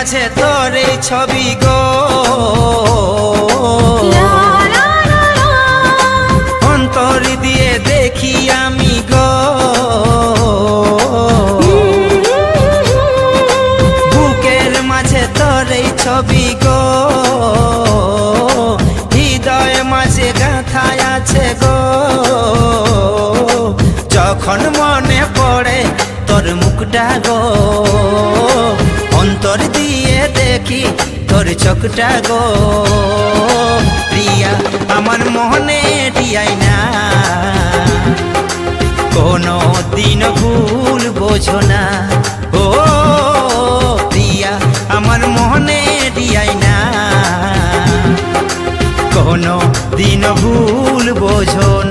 মাঝে তোর এই ছবি গো, অন্তর দিয়ে দেখি আমি গো, বুকের মাঝে তোর এই ছবি গো, হৃদয় মাঝে গাঁথায় আছে গো। যখন মনে পড়ে তোর মুখটা গো, অন্তর দিয়ে দেখি তোর চোখটা গো। প্রিয়া আমার মনে টিয়াই না, কোনো দিন ভুল বোঝো না। ও প্রিয়া আমার মনে টিয়াই না, কোনো দিন ভুল বোঝো না।